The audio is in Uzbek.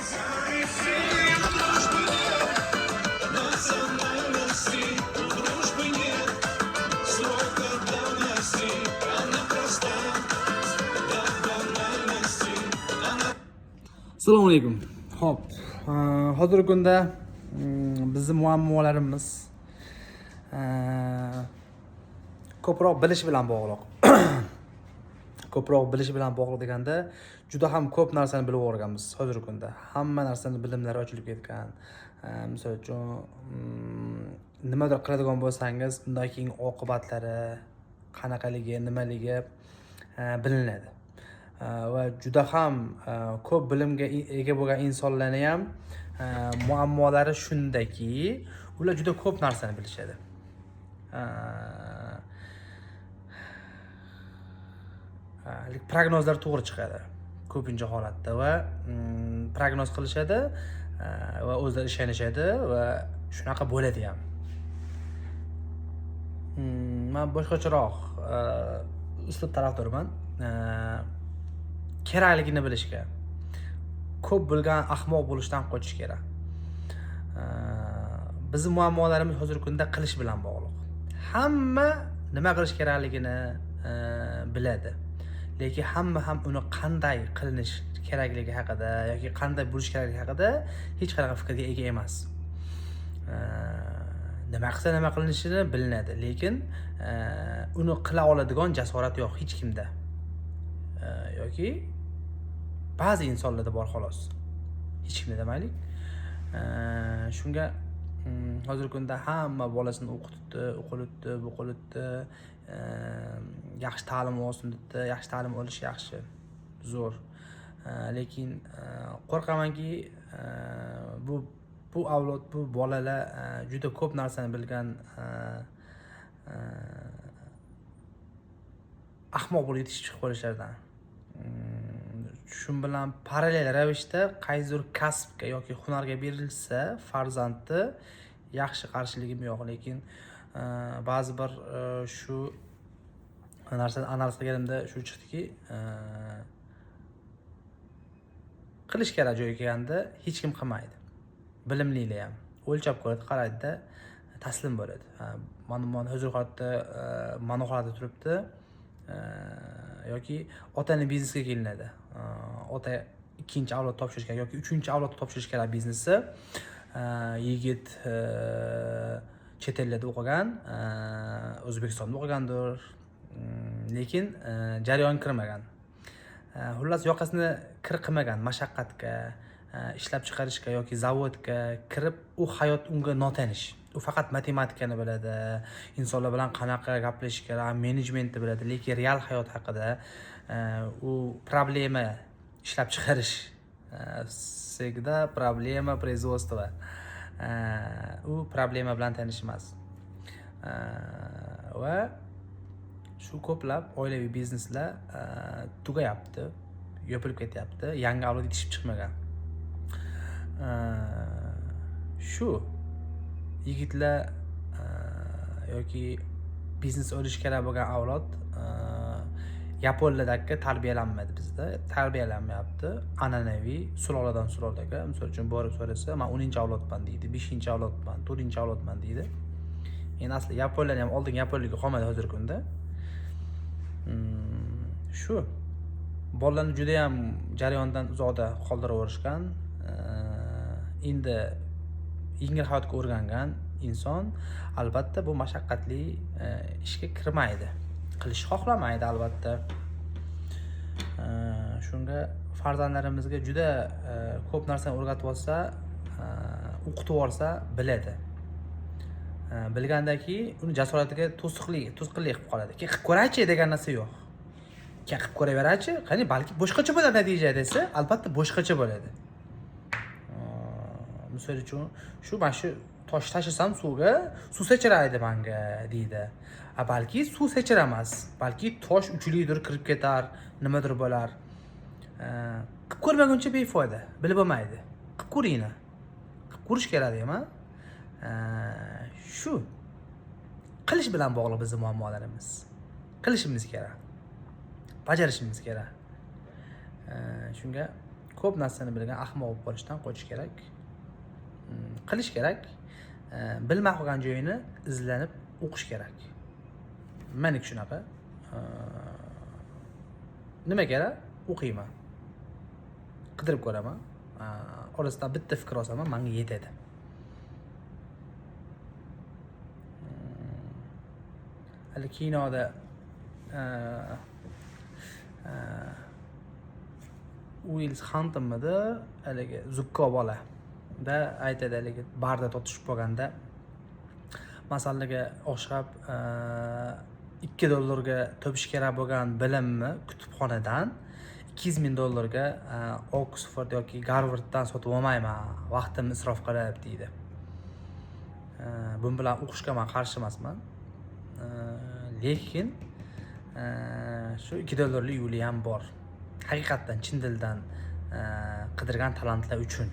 Assalomu alaykum. Xo'p, hozirgi kunda bizning muammolarimiz ko'proq bilish bilan bog'liq. Ko'proq bilish bilan bog'liq deganda, juda ham ko'p narsani bilib o'rganamiz hozirgi kunda. Hamma narsani bilimlari ochilib ketgan. Misol uchun, nimadir qiladigan bo'lsangiz, undan keyin oqibatlari qanaqaligi, nimaligi bilinadi. Va juda ham ko'p bilimga ega bo'lgan insonlarning ham muammolari shundaki, ular juda ko'p narsani bilishadi. Prognozlar to'g'ri chiqadi ko'pincha holatda va prognoz qilishadi va o'zlari ishonishadi va shunaqa bo'ladi ham. Men boshqacharoq uslub tarafdorman. Kerakligini bilishga. Ko'p bilgan ahmoq bo'lishdan qochish kerak. Bizning muammolarimiz hozirgi kunda qilish bilan bog'liq. Hamma nima qilish kerakligini biladi. Lekin hamma ham uni qanday qilinish kerakligi haqida yoki qanday bo'lish kerakligi haqida hech qanaqa fikrga ega emas. Nima qilsa nima qilinishini bilinadi, lekin uni qila oladigan jasorat yo'q hech kimda. Yoki ba'zi insonlarda bor xolos. Hech kimda demaylik. Shunga hozirgi kunda hamma bolasini o'qitdi, yaxshi ta'lim olsin deb, yaxshi ta'lim olish yaxshi, zo'r. Lekin qo'rqamanki, bu avlod, bu bolalar juda ko'p narsani bilgan ahmoq bo'lib yetishib chiqib qolishlaridan. Shu bilan parallel ravishda qaysidir kasbga yoki hunarga berilsa farzandni yaxshi qarshiligim yo'q, lekin ba'zi bir shu narsani analiz qilganimda shu chiqdiki, qilish kerak joyiga kelganda hech kim qilmaydi. Bilimlilar ham o'lchab ko'radi, qaraydi-da, taslim bo'ladi. Mana hozir holatda mana holatda turibdi. Yoki otani biznesga kelinadi. Ota ikkinchi avlod topshirish kerak yoki uchinchi avlod topshirish kerak biznesni. Yigit chet ellarda o'qigan, O'zbekistonda o'qigandir, lekin jarayon kirmagan. Xullas yoqasini kir qilmagan mashaqqatga, ishlab chiqarishga yoki zavodga kirib, u hayot unga notanish. U faqat matematikani biladi, insonlar bilan qanaqa gaplashish kerak, menejmentni biladi, lekin real hayot haqida u problema ishlab chiqarish, всегда problema производства. U problema bilan tanish emas. Va shu ko'plab oilaviy bizneslar tugayapti, yopilib ketyapti, yangi avlod yetishib chiqmagan. Shu yigitlar yoki biznes olish kerak bo'lgan avlod Yaponiyadagi tarbiyalanmadi bizda, tarbiyalanmayapti. An'anaviy suloladan sulolaga, misol uchun borib so'rasa, men 10-avlodman deydi, 5-avlodman, 4-avlodman deydi. Endi asli Yaponiyadan ham oldin Yaponiyga qolmadi hozirgi kunda. Shu bolalarni juda ham jarayondan uzoqda qoldirib o'rishgan. Endi yengil hayotga o'rgangan inson albatta bu mashaqqatli ishga kirmaydi. Qilish xohlamaydi albatta. Shunga farzandlarimizga juda ko'p narsani o'rgatib olsa, o'qitib olsa biladi. Bilgandaki uni jasoratiga to'sqinlik qilib qoladi. Qilib ko'raychi degan narsa yo'q. Qilib ko'raverachi, qani balki boshqacha bo'ladi natija desa, albatta boshqacha bo'ladi. Misol uchun, mana shu tosh tashlasam suvga, suv sechiraydi menga deydi. Balki suv sechiramas, balki tosh uchlidir, kirib ketar, nimadir bo'lar. Qilib ko'rmaguncha befoyda, bilib bo'lmaydi. Qilib ko'ringlar. Qilib ko'rish kerak deyman. Shu qilish bilan bog'liq bizning muammolarimiz. Qilishimiz kerak. Bajarishimiz kerak. Shunga ko'p narsani bilgan ahmoq bo'lib qolishdan qochish kerak. Qilish kerak. Bilmay qolgan joyini izlanib o'qish kerak. Meniki shunaqa. Nima kerak? O'qiyman. Qidirib ko'raman. Orasidan bitta fikr olsam, menga yetadi. Hali kinoda Will Huntingmidi, haligi zukko bola da aytadi, haligi barda totishib qolganda masalaga o'xshab $2 topish kerak bo'lgan bilimni kutubxonadan $200,000 Oxford yoki Harvarddan sotib olmayman, vaqtimni isrof qilib deydi. Bun bilan o'qishga men qarshi emasman. Lekin shu $2 yo'li ham bor. Haqiqatdan chin dildan qidirgan talantlar uchun.